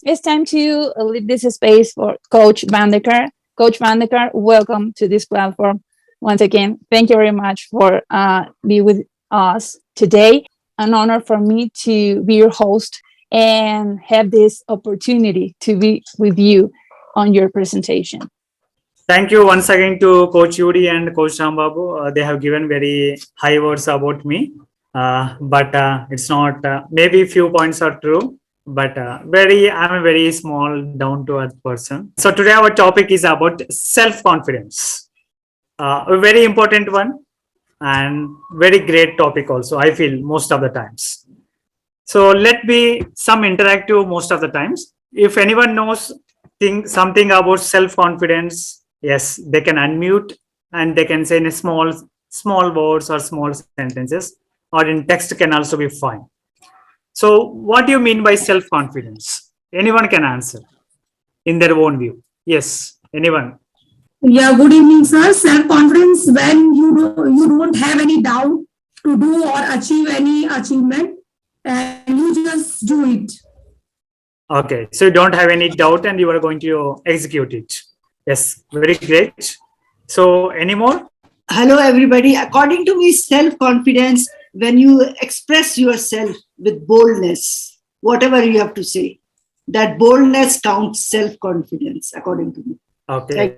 it's time to leave this space for Coach Bandekar. Coach Bandekar, welcome to this platform once again. Thank you very much for being with us today. An honor for me to be your host and have this opportunity to be with you on your presentation. Thank you once again to Coach Yuri and Coach Rambabu. They have given very high words about me, but it's not. Maybe few points are true, but I'm a very small, down to earth person. So today our topic is about self confidence, a very important one and very great topic also. I feel most of the times. So let be some interactive most of the times. If anyone knows something about self confidence, yes, they can unmute and they can say in a small words or small sentences, or in text can also be fine. So what do you mean by self confidence? Anyone can answer in their own view. Yes, anyone? Yeah, good evening, sir. Self confidence when you don't have any doubt to do or achieve any achievement, and you just do it. Okay, so you don't have any doubt and you are going to execute it. Yes, very great. So, any more? Hello, everybody. According to me, self-confidence, when you express yourself with boldness, whatever you have to say, that boldness counts self-confidence, according to me. Okay,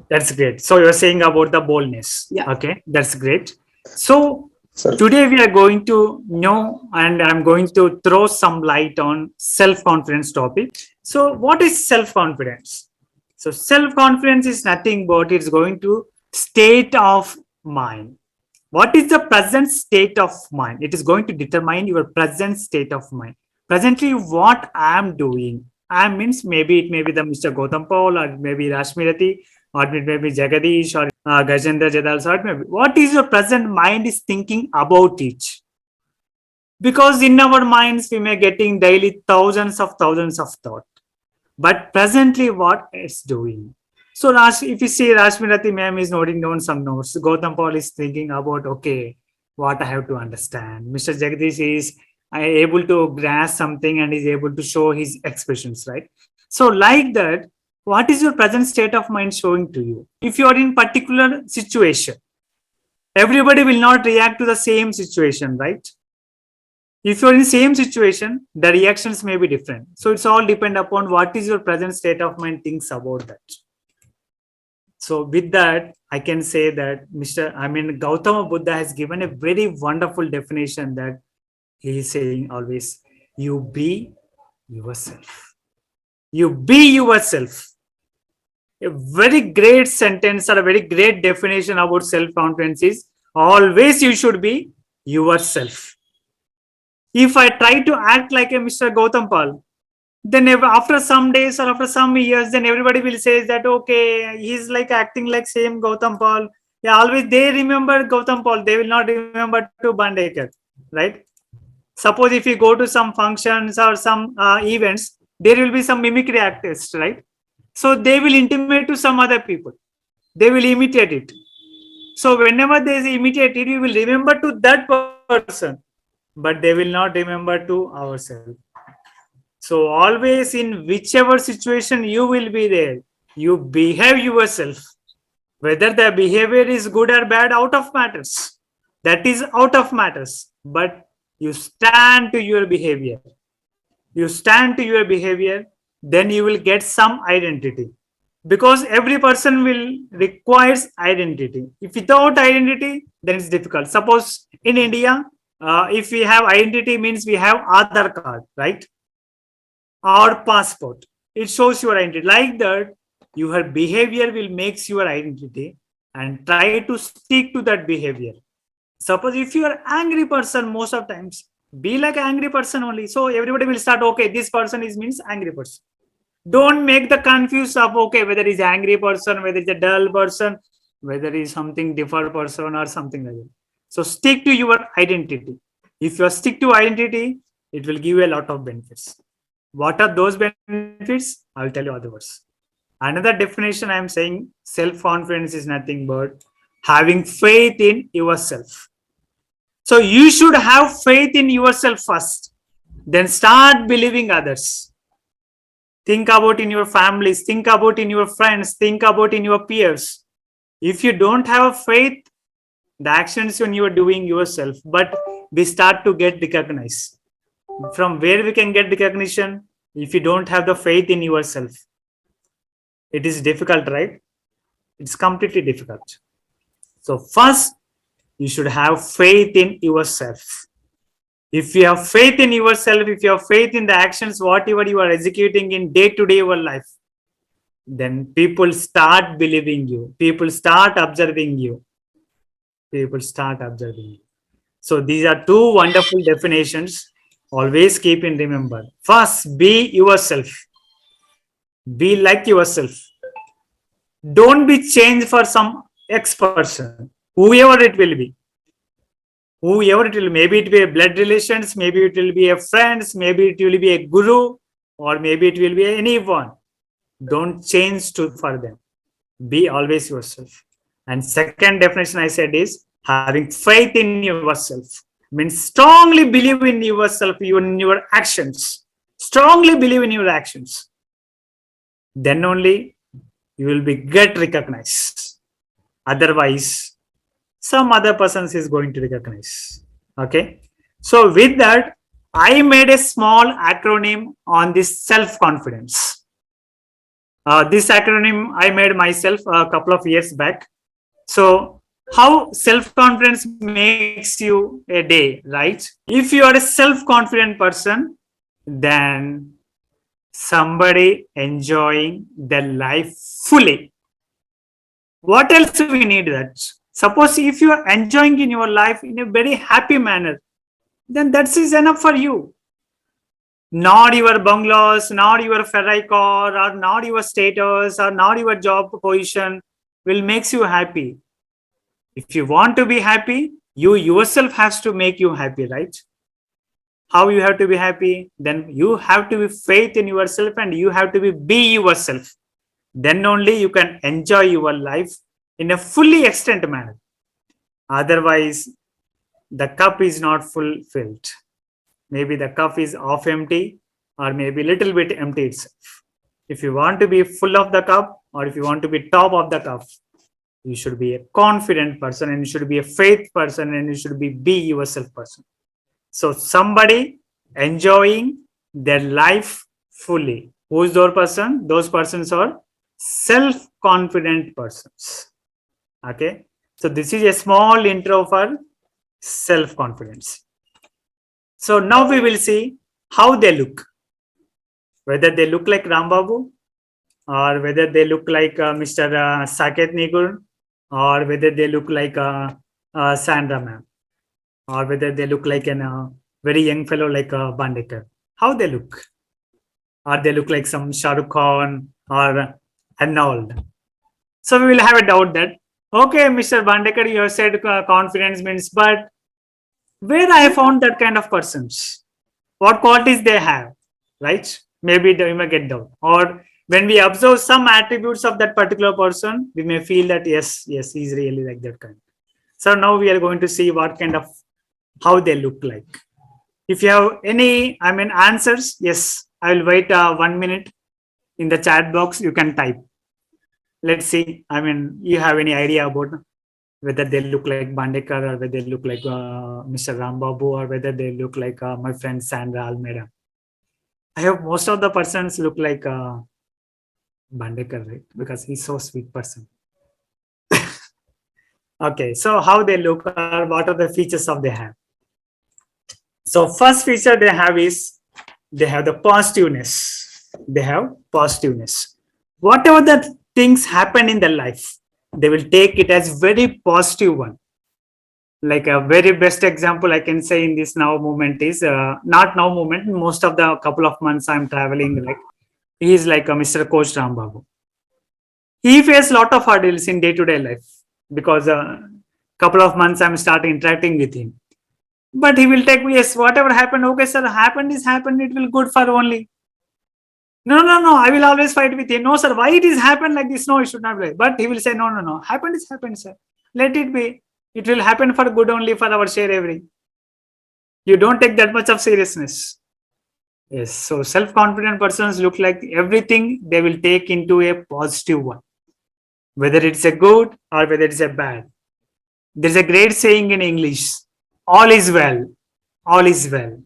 that's great. So, you're saying about the boldness. Yeah. Okay, that's great. So, today we are going to know, and I'm going to throw some light on self-confidence topic. So, what is self-confidence? So self-confidence is nothing but it's going to state of mind. What is the present state of mind? It is going to determine your present state of mind. Presently, what I am doing. I means maybe it may be the Mr. Gautam Paul, or maybe Rashmirati, or it may be Jagadish, or Gajendra Jadal. Or maybe what is your present mind is thinking about it? Because in our minds we may getting daily thousands of thought. But presently, what it's doing. So, if you see Rashmirati ma'am is noting down some notes, Gautam Paul is thinking about, okay, what I have to understand. Mr. Jagadish is able to grasp something and is able to show his expressions, right? So, like that, what is your present state of mind showing to you? If you are in particular situation, everybody will not react to the same situation, right? If you're in the same situation, the reactions may be different. So it's all depend upon what is your present state of mind thinks about that. So with that, I can say that Gautama Buddha has given a very wonderful definition that he is saying always, you be yourself. You be yourself. A very great sentence or a very great definition about self-confidence is always you should be yourself. If I try to act like a Mr. Gautam Pal, then after some days or after some years, then everybody will say that, okay, he's like acting like same Gautam Pal. Yeah, always they remember Gautam Pal. They will not remember to Bandekar, right? Suppose if you go to some functions or some events, there will be some mimicry artists, right? So they will intimate to some other people. They will imitate it. So whenever they imitate it, you will remember to that person, but they will not remember to ourselves. So always in whichever situation you will be there, you behave yourself. Whether the behavior is good or bad, out of matters. That is out of matters. But you stand to your behavior. You stand to your behavior, then you will get some identity. Because every person will requires identity. If without identity, then it's difficult. Suppose in India, if we have identity, means we have Aadhaar card, right? Or passport. It shows your identity. Like that, your behavior will make your identity and try to stick to that behavior. Suppose if you are angry person, most of times, be like an angry person only. So everybody will start, okay, this person means angry person. Don't make the confuse of, okay, whether it's angry person, whether it's a dull person, whether it's something different person or something like that. So stick to your identity. If you stick to identity, it will give you a lot of benefits. What are those benefits? I'll tell you otherwise. Another definition I'm saying, self-confidence is nothing but having faith in yourself. So you should have faith in yourself first, then start believing others. Think about in your families, think about in your friends, think about in your peers. If you don't have faith, the actions when you are doing yourself, but we start to get recognized. From where we can get recognition? If you don't have the faith in yourself, it is difficult, right? It's completely difficult. So first, you should have faith in yourself. If you have faith in yourself, if you have faith in the actions, whatever you are executing in day-to-day your life, then people start believing you. People start observing you. People start observing you. So these are two wonderful definitions. Always keep in remember. First, be yourself. Be like yourself. Don't be changed for some X person, whoever it will be. Whoever it will, maybe it will be a blood relations, maybe it will be a friends, maybe it will be a guru, or maybe it will be anyone. Don't change for them. Be always yourself. And second definition I said is having faith in yourself. Means strongly believe in yourself, in your actions. Strongly believe in your actions. Then only you will be get recognized. Otherwise, some other person is going to recognize. Okay. So with that, I made a small acronym on this self-confidence. This acronym I made myself a couple of years back. So how self-confidence makes you a day, right? If you are a self-confident person, then somebody enjoying their life fully. What else we need that? Suppose if you are enjoying in your life in a very happy manner, then that is enough for you. Not your bungalows, not your Ferrari car, or not your status, or not your job position will makes you happy. If you want to be happy, you yourself has to make you happy, right? How you have to be happy? Then you have to be faith in yourself and you have to be yourself. Then only you can enjoy your life in a fully extent manner. Otherwise, the cup is not fulfilled. Maybe the cup is half empty or maybe a little bit empty itself. If you want to be full of the cup or if you want to be top of the cup, you should be a confident person and you should be a faith person and you should be yourself person. So somebody enjoying their life fully. Who is those person? Those persons are self-confident persons. Okay. So this is a small intro for self-confidence. So now we will see how they look. Whether they look like Rambabu or whether they look like Mr. Saket Nigur or whether they look like Sandra ma'am or whether they look like a very young fellow like Bandekar. How they look? Or they look like some Shah Rukh Khan or Arnold. So we will have a doubt that, okay, Mr. Bandekar, you have said confidence means, but where I have found that kind of persons? What qualities they have, right? Maybe we may get doubt. Or when we observe some attributes of that particular person, we may feel that yes, he's really like that kind. So now we are going to see what kind of, how they look like. If you have any, answers, yes, I will wait 1 minute in the chat box. You can type. Let's see. You have any idea about whether they look like Bandekar or whether they look like Mr. Rambabu or whether they look like my friend Sandra Almeida. I hope most of the persons look like Bandekar, right? Because he's so sweet person. Okay, so how they look or what are the features of they have? So first feature they have is they have the positiveness. They have positiveness. Whatever the things happen in their life, they will take it as very positive one. Like a very best example I can say in this now moment is not now moment. Most of the couple of months I'm traveling, like he is like a Mr. Coach Rambabu. He faces a lot of hurdles in day-to-day life because a couple of months I'm starting interacting with him. But he will take, yes, whatever happened, okay, sir, happened is happened, it will good for only. No, I will always fight with him. No, sir, why it is happened like this? No, it should not be. But he will say, no, happened is happened, sir. Let it be. It will happen for good only for our share every. You don't take that much of seriousness. Yes, so self-confident persons look like everything they will take into a positive one, whether it's a good or whether it's a bad. There's a great saying in English, all is well, all is well,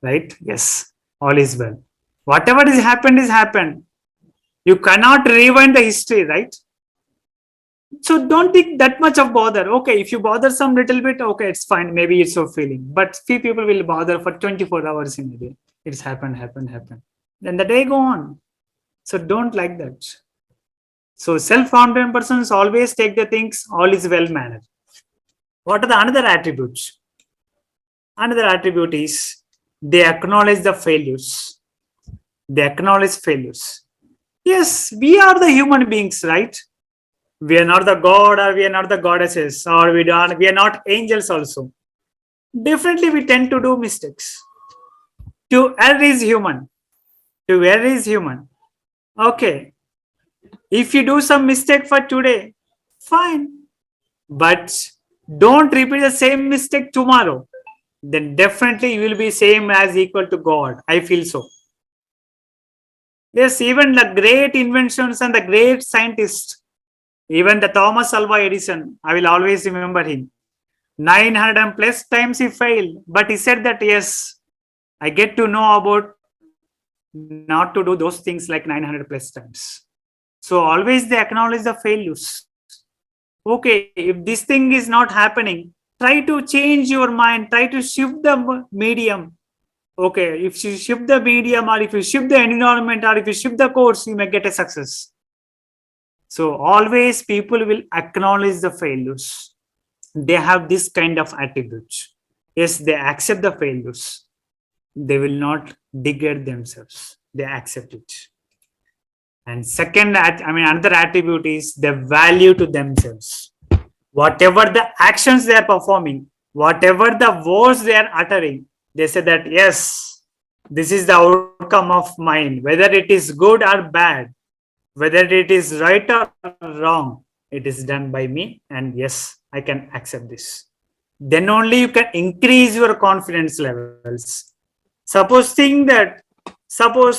right? Yes, all is well. Whatever has happened is happened. You cannot rewind the history, right? So don't think that much of bother. Okay, if you bother some little bit, okay, it's fine. Maybe it's your feeling. But few people will bother for 24 hours in a day. It's happened. Then the day go on. So don't like that. So self-confident persons always take the things all is well manner. What are the another attributes? Another attribute is they acknowledge the failures. They acknowledge failures. Yes, we are the human beings, right? We are not the god or we are not the goddesses or we are not angels also. Definitely we tend to do mistakes. To err is human. To err is human. Okay. If you do some mistake for today, fine. But don't repeat the same mistake tomorrow. Then definitely you will be same as equal to God. I feel so. Yes, even the great inventions and the great scientists, even the Thomas Alva Edison, I will always remember him. 900 and plus times he failed, but he said that, yes, I get to know about not to do those things like 900 plus times. So always they acknowledge the failures. Okay, if this thing is not happening, try to change your mind, try to shift the medium. Okay, if you shift the medium or if you shift the environment or if you shift the course, you may get a success. So always people will acknowledge the failures. They have this kind of attitude. Yes, they accept the failures. They will not degrade themselves. They accept it. And second, another attribute is the value to themselves. Whatever the actions they are performing, whatever the words they are uttering, they say that, yes, this is the outcome of mine, whether it is good or bad, whether it is right or wrong, it is done by me. And yes, I can accept this. Then only you can increase your confidence levels. Suppose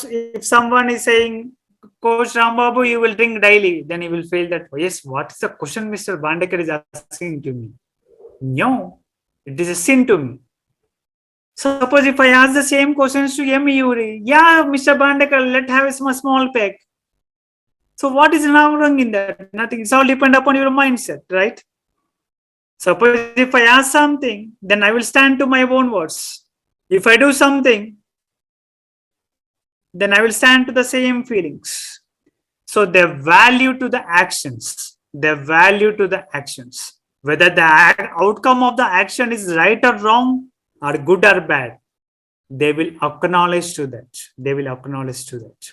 if someone is saying, Coach Rambabu, you will drink daily, then he will feel that, oh, yes, what is the question Mr. Bandekar is asking to me? No, it is a sin to me. Suppose if I ask the same questions to M. Yuri, yeah, Mr. Bandekar, let's have a small pack. So what is wrong in that? Nothing. It's all depend upon your mindset, right? Suppose if I ask something, then I will stand to my own words. If I do something, then I will stand to the same feelings. So the value to the actions, whether the outcome of the action is right or wrong or good or bad, they will acknowledge to that.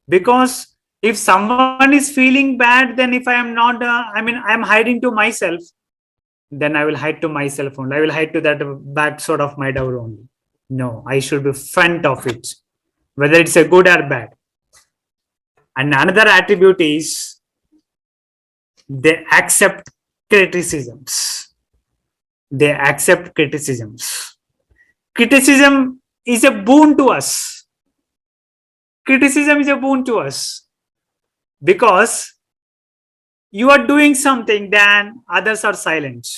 Because if someone is feeling bad, then if I am not, I'm hiding to myself, then I will hide to myself only. I will hide to that back sort of my door only. No, I should be front of it, whether it's a good or bad. And another attribute is they accept criticisms. Criticism is a boon to us. Because you are doing something, then others are silent.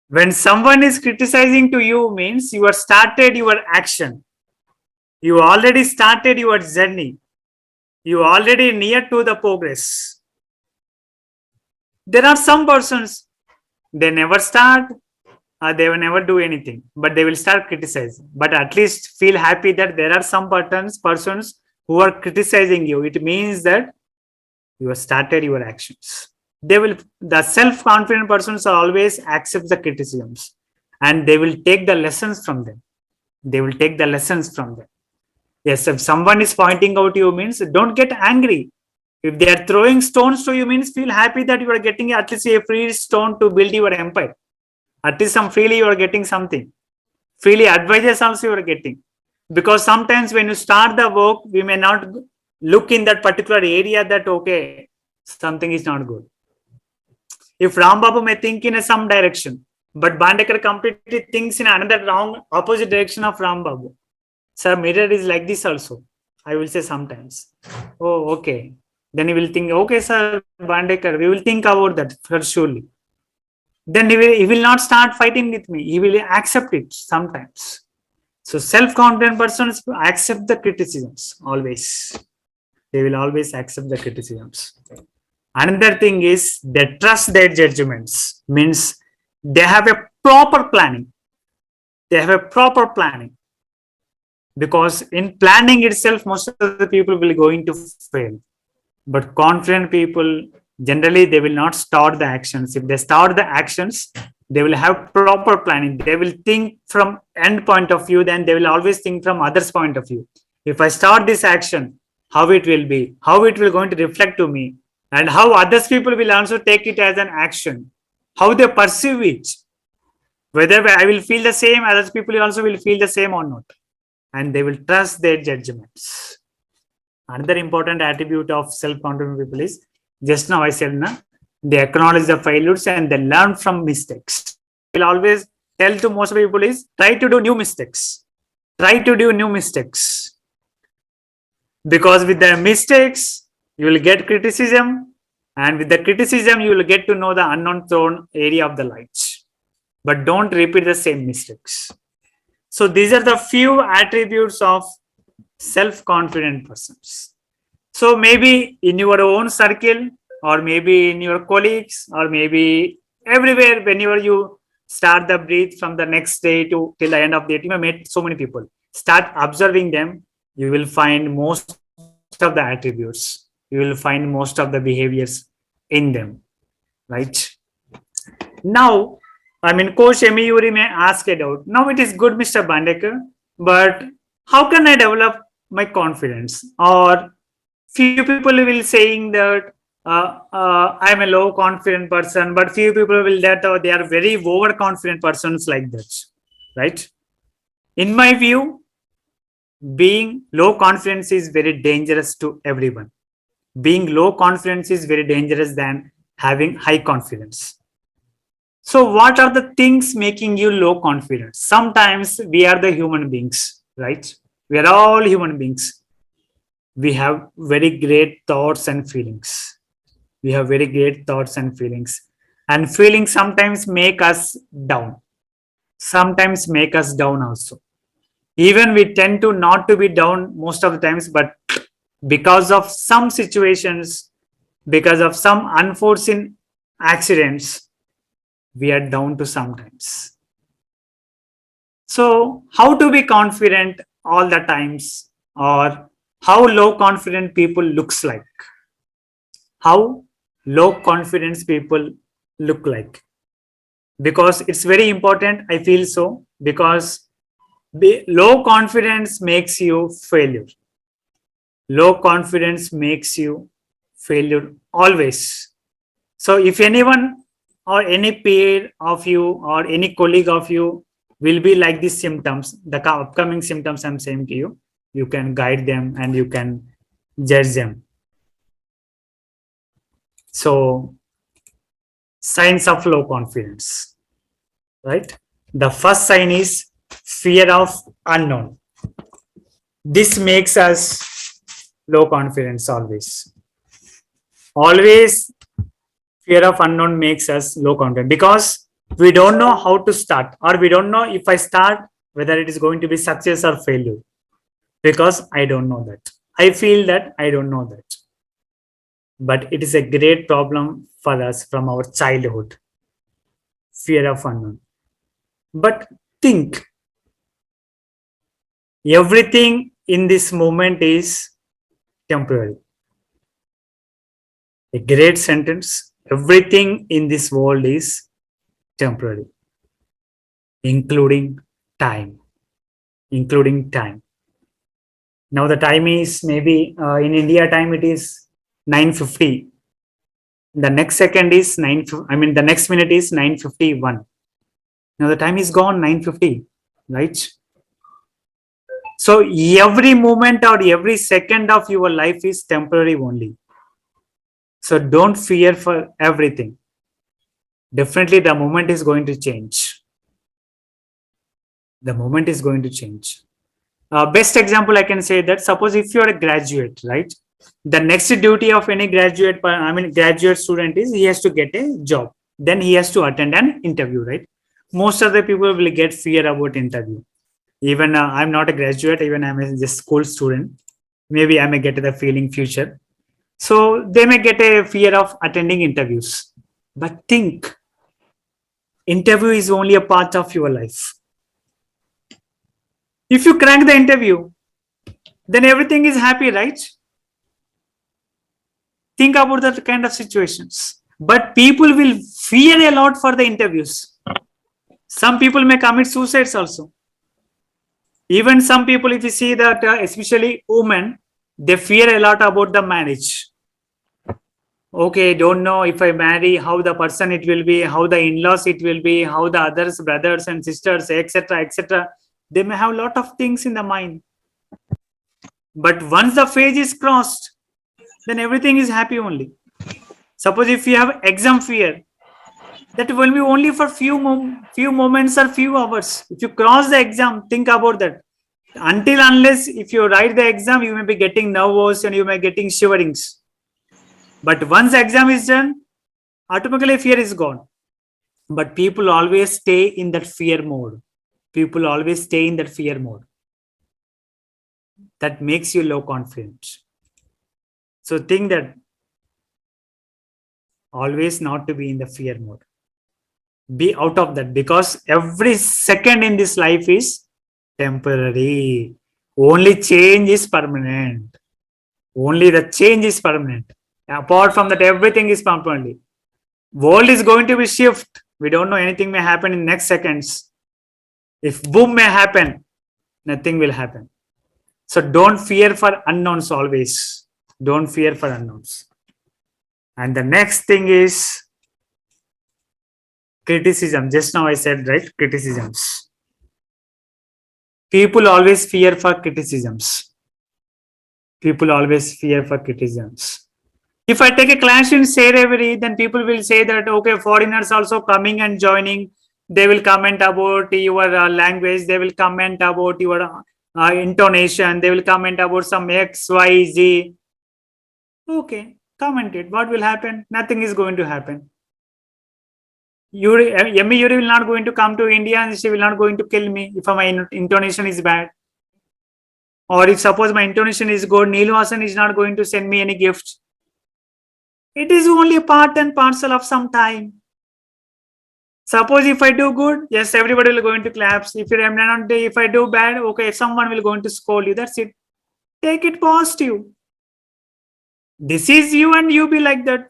When someone is criticizing to you, means you have started your action. You already started your journey. You are already near to the progress. There are some persons, they never start, they will never do anything, but they will start criticizing. But at least feel happy that there are some persons who are criticizing you. It means that you have started your actions. The self-confident persons always accept the criticisms and they will take the lessons from them. Yes, if someone is pointing out you, means don't get angry. If they are throwing stones to you, means feel happy that you are getting at least a free stone to build your empire. At least freely you are getting something. Freely advices also you are getting. Because sometimes when you start the work, we may not look in that particular area that, okay, something is not good. If Rambabu may think in some direction, but Bandekar completely thinks in another wrong, opposite direction of Rambabu. Sir, mirror is like this also. I will say sometimes. Oh, okay. Then he will think, okay, sir, Bandekar, we will think about that for surely. Then he will not start fighting with me. He will accept it sometimes. So self-confident persons accept the criticisms always. They will always accept the criticisms. Another thing is they trust their judgments. Means they have a proper planning. They have a proper planning. Because in planning itself, most of the people will going to fail. But confident people, generally, they will not start the actions. If they start the actions, they will have proper planning. They will think from end point of view, then they will always think from others' point of view. If I start this action, how it will be, how it will going to reflect to me, and how others people will also take it as an action, how they perceive it, whether I will feel the same, others people also will feel the same or not, and they will trust their judgments. Another important attribute of self-confident people is, just now I said, they acknowledge the failures and they learn from mistakes. I will always tell to most people is, try to do new mistakes. Try to do new mistakes. Because with the mistakes, you will get criticism, and with the criticism, you will get to know the unknown thrown area of the light. But don't repeat the same mistakes. So these are the few attributes of self-confident persons. So maybe in your own circle, or maybe in your colleagues, or maybe everywhere, whenever you start the breathe from the next day to till the end of the day, you met so many people. Start observing them. You will find most of the attributes. You will find most of the behaviors in them, right? Now, I mean, Coach Emi may ask it out. Now it is good, Mr. Bandekar, but how can I develop my confidence? Or few people will saying that I'm a low confident person, but few people will that they are very overconfident persons like that, right? In my view, being low confidence is very dangerous to everyone. Being low confidence is very dangerous than having high confidence. So what are the things making you low confidence? Sometimes we are the human beings, right? We are all human beings. We have very great thoughts and feelings. We have very great thoughts and feelings. And feelings sometimes make us down. Sometimes make us down also. Even we tend to not to be down most of the times, but because of some situations, because of some unforeseen accidents, we are down to sometimes. So how to be confident all the times, or how low confident people looks like? How low confidence people look like? Because it's very important, I feel so, because low confidence makes you failure. Low confidence makes you failure always. So if anyone or any peer of you or any colleague of you will be like these symptoms, the upcoming symptoms I'm saying to you, you can guide them and you can judge them. So signs of low confidence, right? The first sign is fear of unknown. This makes us low confidence always. Always fear of unknown makes us low confidence because we don't know how to start, or we don't know if I start whether it is going to be success or failure, because I don't know that. I feel that I don't know that. But it is a great problem for us from our childhood. Fear of unknown. But think, everything in this moment is temporary. A great sentence. Everything in this world is temporary, including time. Including time. Now the time is maybe in India time it is 9:50. The next second is the next minute is 9:51. Now the time is gone, 9:50, right? So every moment or every second of your life is temporary only. So don't fear for everything. Definitely the moment is going to change. The moment is going to change. Best example I can say that, suppose if you are a graduate, right? The next duty of any graduate, graduate student is he has to get a job. Then he has to attend an interview, right? Most of the people will get fear about interview. Even I'm not a graduate, even I'm a just school student. Maybe I may get the feeling future. So they may get a fear of attending interviews. But think, interview is only a part of your life. If you crack the interview, then everything is happy, right? Think about that kind of situations. But people will fear a lot for the interviews. Some people may commit suicides also. Even some people, if you see that, especially women, they fear a lot about the marriage. Okay, don't know if I marry, how the person it will be, how the in-laws it will be, how the others, brothers and sisters, etc., etc. They may have a lot of things in the mind. But once the phase is crossed, then everything is happy only. Suppose if you have exam fear, that will be only for few moments or few hours. If you cross the exam, think about that. Until unless if you write the exam, you may be getting nervous and you may be getting shiverings. But once the exam is done, automatically fear is gone. But people always stay in that fear mode. People always stay in that fear mode. That makes you low confident. So think that always not to be in the fear mode. Be out of that, because every second in this life is temporary. Only change is permanent. Only the change is permanent. Apart from that, everything is permanently. World is going to be shift. We don't know, anything may happen in next seconds. If boom may happen, nothing will happen. So don't fear for unknowns always. Don't fear for unknowns. And the next thing is criticism. Just now I said, right? Criticisms. People always fear for criticisms. People always fear for criticisms. If I take a class in Serevari, then people will say that, okay, foreigners also coming and joining. They will comment about your language. They will comment about your intonation. They will comment about some X, Y, Z. Okay, comment it. What will happen? Nothing is going to happen. Yuri will not going to come to India and she will not going to kill me if my intonation is bad. Or if suppose my intonation is good, Neelvasan is not going to send me any gift. It is only a part and parcel of some time. Suppose if I do good, yes, everybody will going to clap. If I do bad, okay, someone will going to scold you. That's it. Take it positive. This is you and you be like that.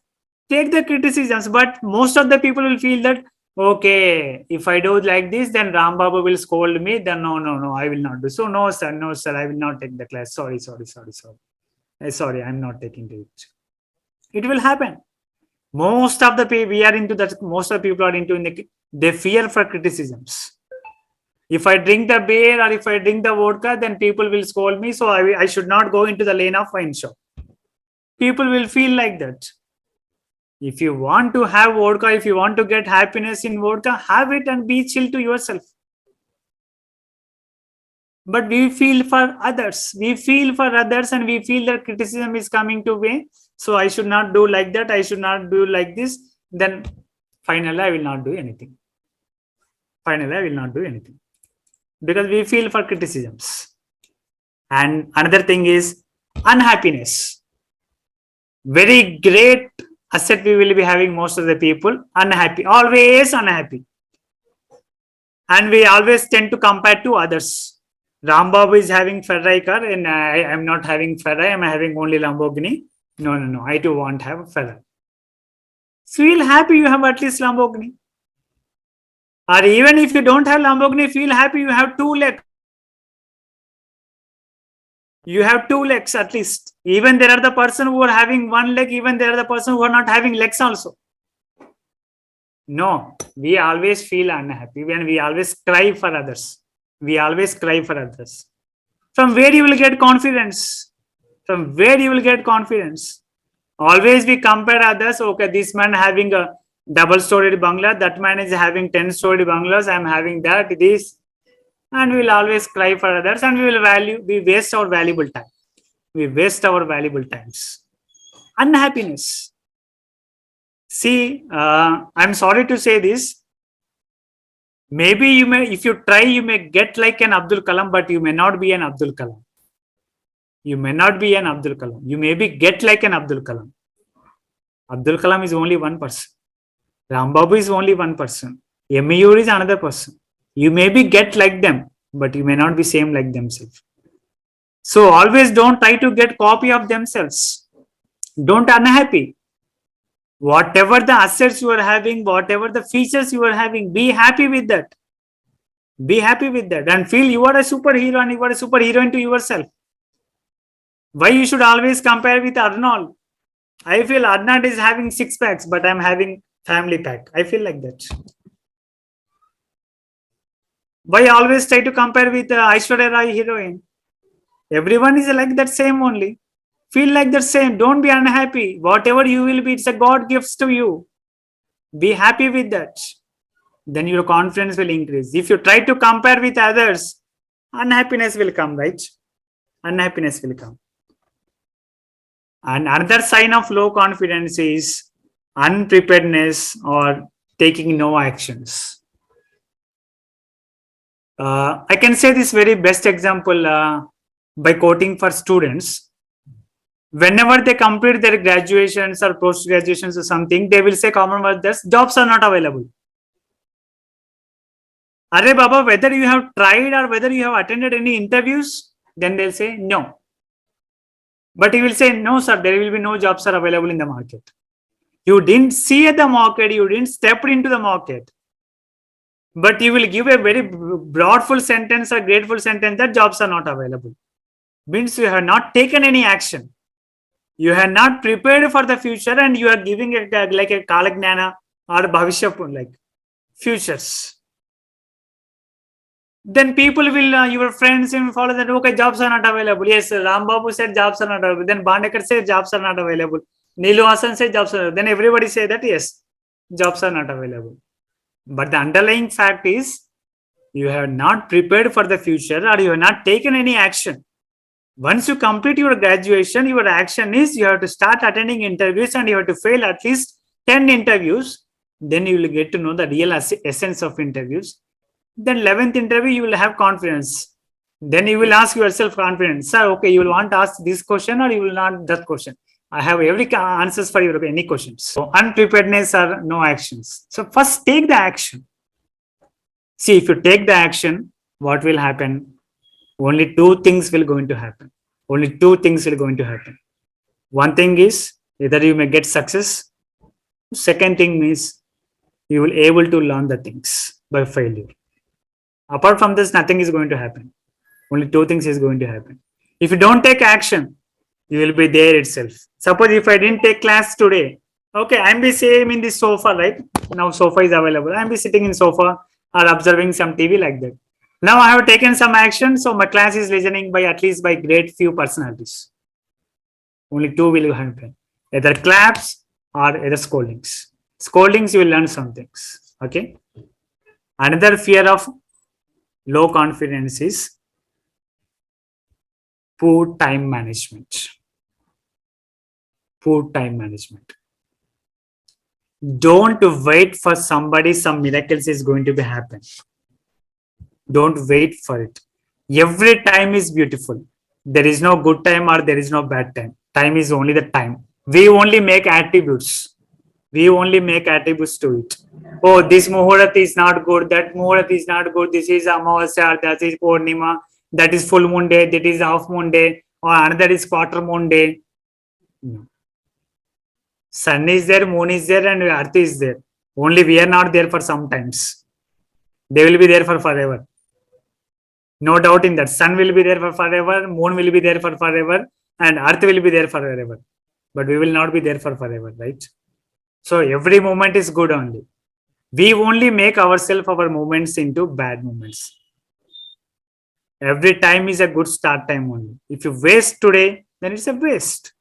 Take the criticisms, but most of the people will feel that, okay, if I do like this, then Ram Baba will scold me. Then no, I will not do. So no, sir, I will not take the class. Sorry. Sorry, I'm not taking it. It will happen. Most of the people we are into that. Most of the people are into they fear for criticisms. If I drink the beer or if I drink the vodka, then people will scold me. So I should not go into the lane of wine shop. People will feel like that. If you want to have vodka, if you want to get happiness in vodka, have it and be chill to yourself. But we feel for others. We feel for others and we feel that criticism is coming to me. So I should not do like that. I should not do like this. Then finally, I will not do anything. Because we feel for criticisms. And another thing is unhappiness. Very great asset we will be having, most of the people unhappy, always unhappy, and we always tend to compare to others. Ram Babu is having Ferrari car and I am not having Ferrari, I am having only Lamborghini. No, I too want to have Ferrari. Feel happy you have at least Lamborghini, or even if you don't have Lamborghini, feel happy you have 2 legs. You have 2 legs at least. Even there are the person who are having 1 leg, even there are the person who are not having legs also. No, we always feel unhappy when we always cry for others. From where you will get confidence? Always we compare others. Okay, this man having a double-storied bungalow, that man is having 10-storied bungalows. I am having that, this. and we will always cry for others, and we waste our valuable time. We waste our valuable times. Unhappiness. See, I'm sorry to say this. Maybe you may, if you try, you may get like an Abdul Kalam, but you may not be an Abdul Kalam. You may not be an Abdul Kalam. You maybe get like an Abdul Kalam. Abdul Kalam is only one person. Ram Babu is only one person. MEU is another person. You maybe get like them, but you may not be same like themselves. So always don't try to get copy of themselves. Don't unhappy. Whatever the assets you are having, whatever the features you are having, be happy with that. Be happy with that and feel you are a superhero and you are a superheroine to yourself. Why you should always compare with Arnold? I feel Arnold is having 6 packs, but I'm having family pack. I feel like that. Why always try to compare with Aishwarya Rai heroine? Everyone is like that same only. Feel like the same. Don't be unhappy. Whatever you will be, it's a God gift to you. Be happy with that. Then your confidence will increase. If you try to compare with others, unhappiness will come, right? Unhappiness will come. And another sign of low confidence is unpreparedness or taking no actions. I can say this very best example by quoting for students. Whenever they complete their graduations or post graduations or something, they will say common word, jobs are not available. Arre Baba, whether you have tried or whether you have attended any interviews, then they'll say no. But you will say, no, sir, there will be no jobs are available in the market. You didn't see the market, you didn't step into the market. But you will give a very broadful sentence or grateful sentence that jobs are not available. Means you have not taken any action. You have not prepared for the future and you are giving it like a Kalagnana or Bhavishya, like futures. Then people will, your friends will follow that, okay, jobs are not available. Yes, Ram Babu said jobs are not available. Then Bandekar said jobs are not available. Nilu Hasan said jobs are available. Then everybody say that, yes, jobs are not available. But the underlying fact is, you have not prepared for the future or you have not taken any action. Once you complete your graduation, your action is you have to start attending interviews and you have to fail at least 10 interviews. Then you will get to know the real essence of interviews. Then 11th interview, you will have confidence. Then you will ask yourself confidence. Sir, okay, you will want to ask this question or you will not that question. I have every answers for your any questions. So unpreparedness or no actions. So first take the action. See, if you take the action, what will happen? Only 2 things will going to happen. Only 2 things will going to happen. One thing is either you may get success. Second thing is you will able to learn the things by failure. Apart from this, nothing is going to happen. Only 2 things is going to happen. If you don't take action, you will be there itself. Suppose if I didn't take class today, okay, I'm be sitting in this sofa, right? Now sofa is available. I'm be sitting in sofa or observing some TV like that. Now I have taken some action, so my class is listening by at least by great few personalities. Only 2 will happen. Either claps or either scoldings. Scoldings, you will learn some things. Okay. Another fear of low confidence is poor time management. Poor time management. Don't wait for somebody, some miracles is going to be happen. Don't wait for it. Every time is beautiful. There is no good time or there is no bad time. Time is only the time. We only make attributes. We only make attributes to it. Oh, this Muhurat is not good. That Muhurat is not good. This is Amavasya. That is Purnima. That is full moon day. That is half moon day. Or another is quarter moon day. No. Sun is there, moon is there, and earth is there. Only we are not there for some times. They will be there for forever. No doubt in that. Sun will be there for forever, moon will be there for forever, and earth will be there for forever. But we will not be there for forever, right? So every moment is good only. We only make ourselves, our moments into bad moments. Every time is a good start time only. If you waste today, then it's a waste.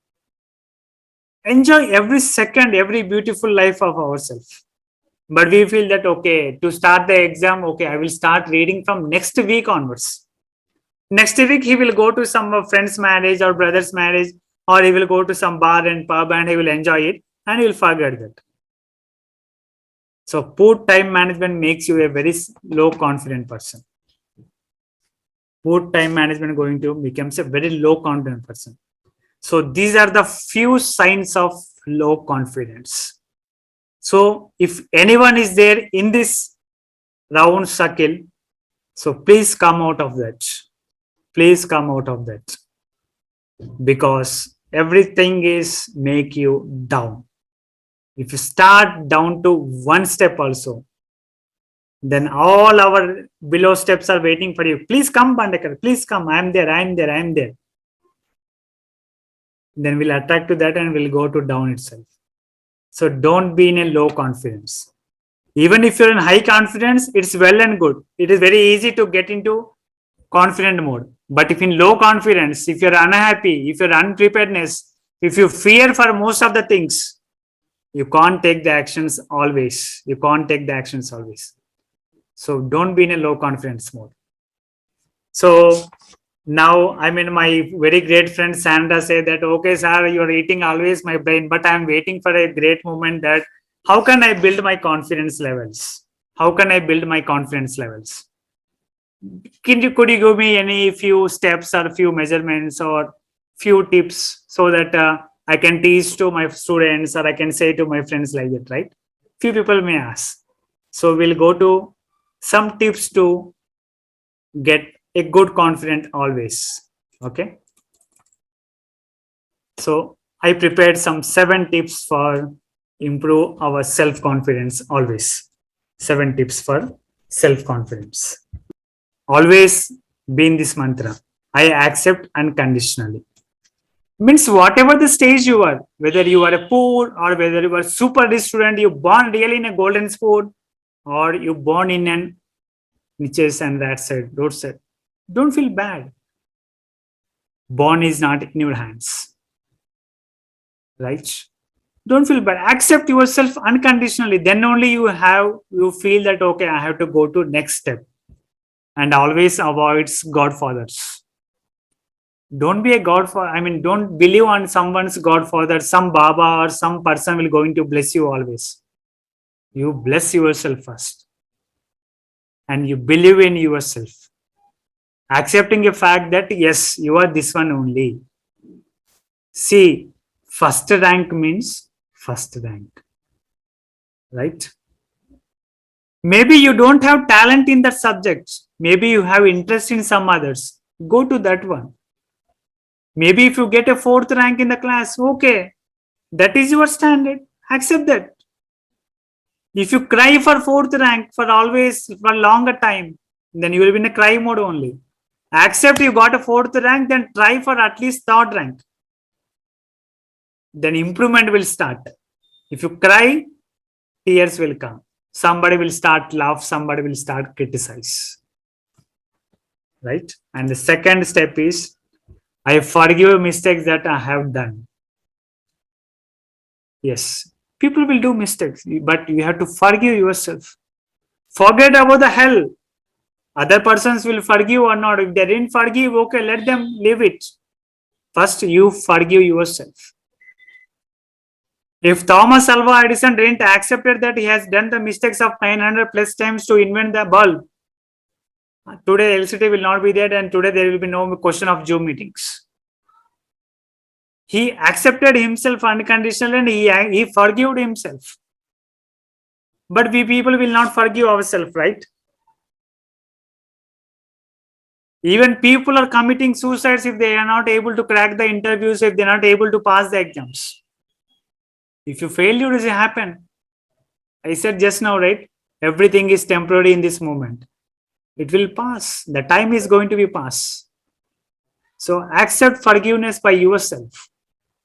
Enjoy every second, every beautiful life of ourselves. But we feel that, okay, to start the exam, okay, I will start reading from next week onwards. Next week, he will go to some friend's marriage or brother's marriage, or he will go to some bar and pub and he will enjoy it and he will forget that. So poor time management makes you a very low confident person. Poor time management going to becomes a very low confident person. So these are the few signs of low confidence. So if anyone is there in this round circle, so please come out of that. Please come out of that, because everything is make you down. If you start down to one step also, then all our below steps are waiting for you. Please come, Bandekar. Please come. I am there. I am there. I am there. Then we'll attract to that and we'll go to down itself. So don't be in a low confidence. Even if you're in high confidence, it's well and good. It is very easy to get into confident mode. But if in low confidence, if you're unhappy, if you're unpreparedness, if you fear for most of the things, you can't take the actions always. You can't take the actions always. So don't be in a low confidence mode. So now, I mean, my very great friend Sandra said that, okay, sir, you're eating always my brain, but I'm waiting for a great moment that how can I build my confidence levels? How can I build my confidence levels? Could you give me any few steps or few measurements or few tips so that I can teach to my students or I can say to my friends like that, right? Few people may ask. So we'll go to some tips to get a good confidence always. Okay. So I prepared some 7 tips for improve our self-confidence always. 7 tips for self-confidence. Always be in this mantra. I accept unconditionally. Means whatever the stage you are, whether you are a poor or whether you are super rich student, you born really in a golden spoon or you born in an niches and that side, roadside. Don't feel bad. Born is not in your hands. Right? Don't feel bad. Accept yourself unconditionally. Then only you feel that, okay, I have to go to next step. And always avoids godfathers. Don't be a godfather. I mean, don't believe on someone's godfather. Some Baba or some person will going to bless you always. You bless yourself first. And you believe in yourself. Accepting a fact that, yes, you are this one only. See, first rank means first rank. Right? Maybe you don't have talent in that subject. Maybe you have interest in some others. Go to that one. Maybe if you get a 4th rank in the class, okay, that is your standard. Accept that. If you cry for 4th rank for always, for longer time, then you will be in a cry mode only. Accept you got a 4th rank, then try for at least 3rd rank. Then improvement will start. If you cry, tears will come. Somebody will start laugh, somebody will start criticize. Right? And the second step is, I forgive mistakes that I have done. Yes, people will do mistakes, but you have to forgive yourself. Forget about the hell. Other persons will forgive or not. If they didn't forgive, okay, let them leave it. First, you forgive yourself. If Thomas Alva Edison didn't accept that he has done the mistakes of 900 plus times to invent the bulb, today electricity will not be there and today there will be no question of Zoom meetings. He accepted himself unconditionally and he forgave himself. But we people will not forgive ourselves, right? Even people are committing suicides if they are not able to crack the interviews, if they are not able to pass the exams. If you failure does it happen? I said just now, right? Everything is temporary in this moment. It will pass. The time is going to be passed. So accept forgiveness by yourself,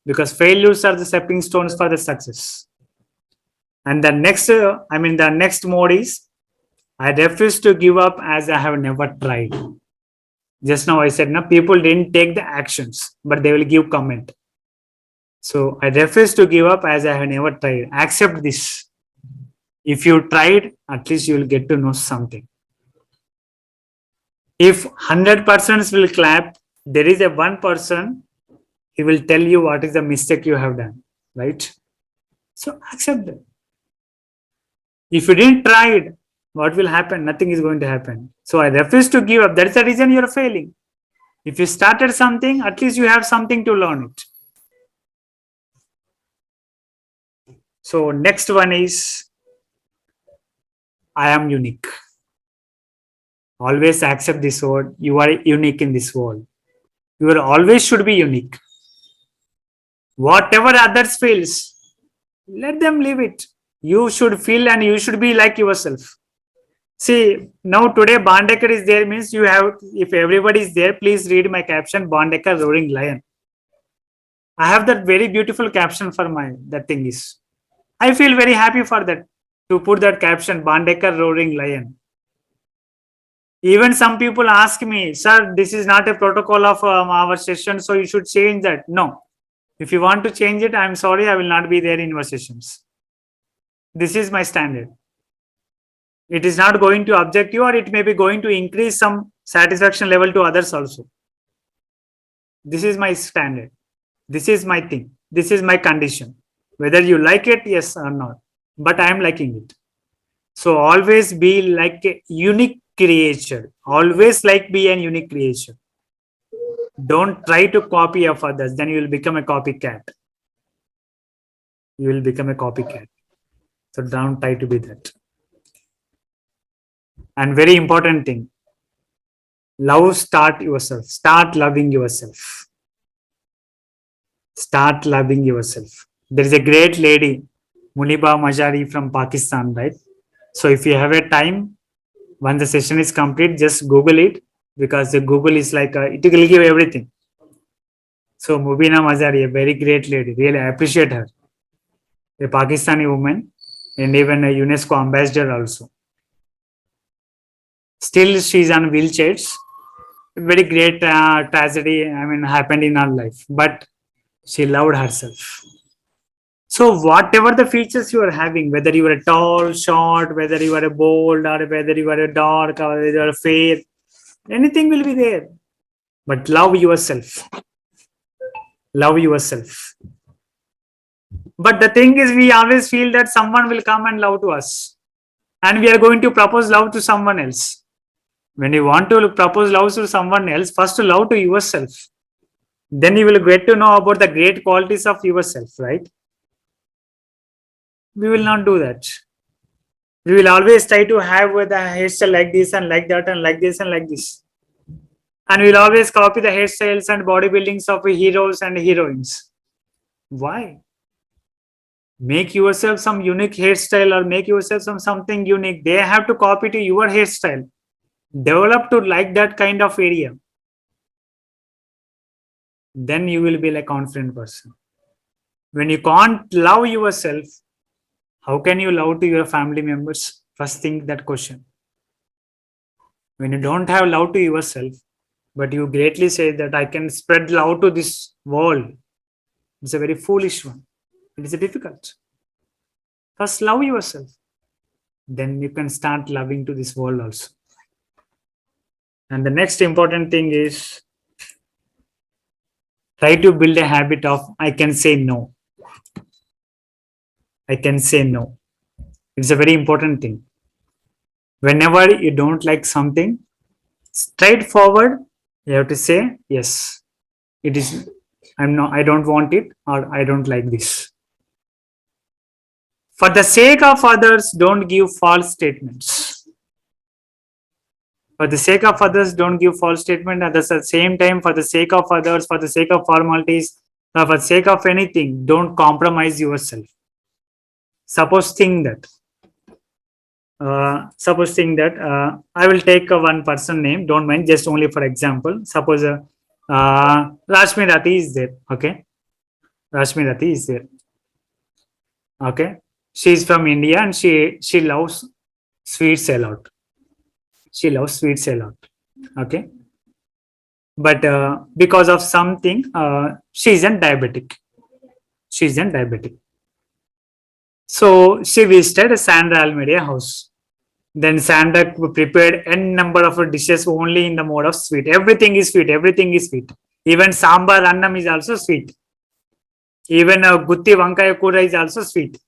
because failures are the stepping stones for the success. And the next, the next mode is, I refuse to give up as I have never tried. Just now I said, no, people didn't take the actions, but they will give comment. So I refuse to give up as I have never tried. Accept this. If you tried, at least you will get to know something. If 100% will clap, there is a one person, he will tell you what is the mistake you have done, right? So accept that. If you didn't try it, what will happen? Nothing is going to happen. So I refuse to give up. That's the reason you're failing. If you started something, at least you have something to learn it. So next one is, I am unique. Always accept this word. You are unique in this world. You are always should be unique. Whatever others feels, let them live it. You should feel and you should be like yourself. See, now today Bandekar is there means you have, if everybody is there, please read my caption, Bandekar roaring lion. I have that very beautiful caption for that thing is. I feel very happy for that, to put that caption, Bandekar roaring lion. Even some people ask me, sir, this is not a protocol of our session, so you should change that. No. If you want to change it, I'm sorry, I will not be there in your sessions. This is my standard. It is not going to object you, or it may be going to increase some satisfaction level to others also. This is my standard. This is my thing. This is my condition. Whether you like it, yes or not. But I am liking it. So always be like a unique creature. Always be a unique creature. Don't try to copy of others. Then you will become a copycat. You will become a copycat. So don't try to be that. And very important thing, start yourself. Start loving yourself. Start loving yourself. There is a great lady, Muniba Majari from Pakistan, right? So if you have a time, when the session is complete, just Google it, because the Google is it will give everything. So Mubina Mazari, a very great lady, really I appreciate her. A Pakistani woman and even a UNESCO ambassador also. Still, she's on wheelchairs. Very great tragedy, happened in her life, but she loved herself. So whatever the features you are having, whether you are tall, short, whether you are bold, or whether you are dark, or whether you are fair, anything will be there. But love yourself. Love yourself. But the thing is, we always feel that someone will come and love to us, and we are going to propose love to someone else. When you want to propose love to someone else, first love to yourself. Then you will get to know about the great qualities of yourself, right? We will not do that. We will always try to have the hairstyle like this and like that and like this and like this. And we will always copy the hairstyles and bodybuildings of heroes and heroines. Why? Make yourself some unique hairstyle, or make yourself something unique. They have to copy to your hairstyle. Develop to like that kind of area. Then you will be a confident person. When you can't love yourself, how can you love to your family members? First think that question. When you don't have love to yourself, but you greatly say that I can spread love to this world, it's a very foolish one. It is difficult. First love yourself. Then you can start loving to this world also. And the next important thing is, try to build a habit of I can say no. I can say no. It's a very important thing. Whenever you don't like something, straightforward, you have to say yes. It is. I don't want it, or I don't like this. For the sake of others, don't give false statements. For the sake of others, don't give false statement. At the same time, for the sake of others, for the sake of formalities, or for the sake of anything, don't compromise yourself. Suppose think that I will take one person name, don't mind, just only for example. Suppose Rashmi Rati is there. Okay, Rashmi Rati is there. Okay, she is from India and she loves sweets a lot. She loves sweets a lot. Okay, but because of something, she isn't diabetic. She isn't diabetic. So she visited Sandra Almeida house. Then Sandra prepared n number of dishes only in the mode of sweet. Everything is sweet. Everything is sweet. Even sambar annam is also sweet. Even gutti vankaya kura is also sweet.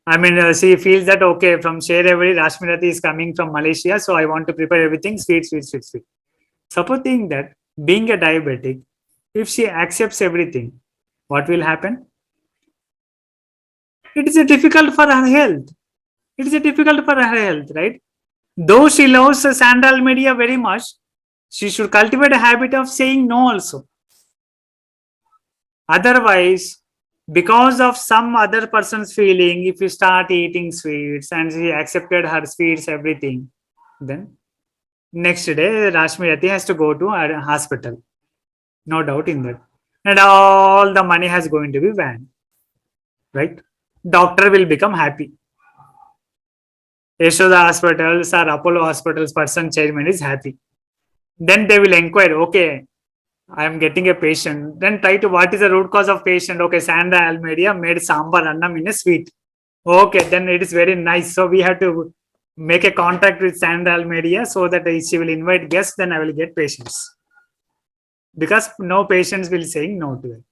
I mean, she feels that, okay, from Sherevari, Rashmirati is coming from Malaysia, so I want to prepare everything sweet, sweet, sweet, sweet. Supposing that, being a diabetic, if she accepts everything, what will happen? It is difficult for her health. It is difficult for her health, right? Though she loves Sandra Almeida very much, she should cultivate a habit of saying no also. Otherwise, because of some other person's feeling, if you start eating sweets and she accepted her sweets, everything, then next day Rashmirati has to go to a hospital. No doubt in that. And all the money has going to be banned. Right? Doctor will become happy. Yashoda hospitals or Apollo hospitals person chairman is happy. Then they will inquire, okay, I am getting a patient. Then try to, what is the root cause of patient? Okay, Sandra Almeida made sambar annam in a sweet. Okay, then it is very nice. So we have to make a contract with Sandra Almeida so that she will invite guests, then I will get patients. Because no patients will saying no to it.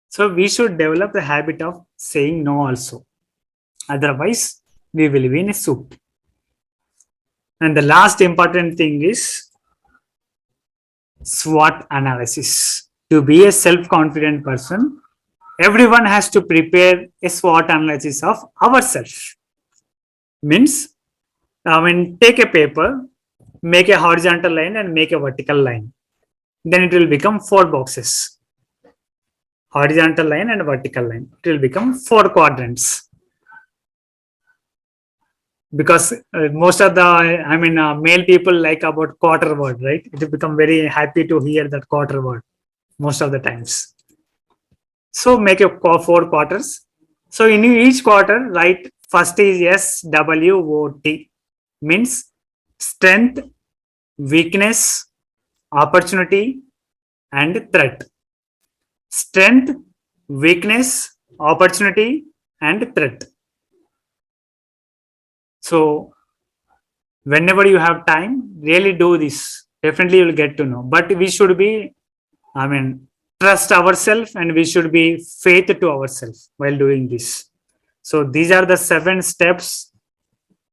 So we should develop the habit of saying no also. Otherwise, we will be in a soup. And the last important thing is SWOT analysis. To be a self-confident person, everyone has to prepare a SWOT analysis of ourselves. Means, take a paper, make a horizontal line and make a vertical line. Then it will become 4 boxes. Horizontal line and vertical line. It will become 4 quadrants. Because most of the, male people like about quarter word, right? It will become very happy to hear that quarter word most of the times. So make a 4 quarters. So in each quarter, write first is SWOT, means strength, weakness, opportunity, and threat. Strength, weakness, opportunity, and threat. So whenever you have time, really do this. Definitely you will get to know. But we should be, trust ourselves and we should be faith to ourselves while doing this. So these are the 7 steps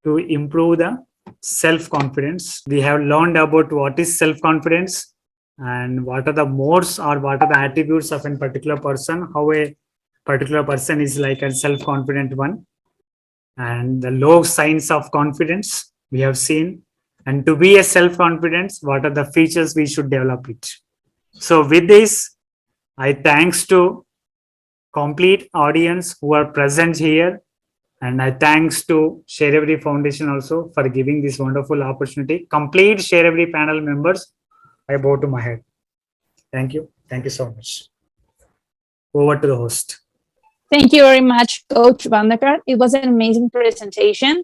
to improve the self-confidence. We have learned about what is self-confidence and what are the modes or what are the attributes of a particular person, how a particular person is like a self-confident one, and the low signs of confidence we have seen. And to be a self-confidence, what are the features we should develop it. So with this, I thanks to complete audience who are present here. And I thanks to Sherevari Foundation also for giving this wonderful opportunity. Complete Sherevari panel members, I bow to my head. Thank you. Thank you so much. Over to the host. Thank you very much, Coach Bandekar. It was an amazing presentation.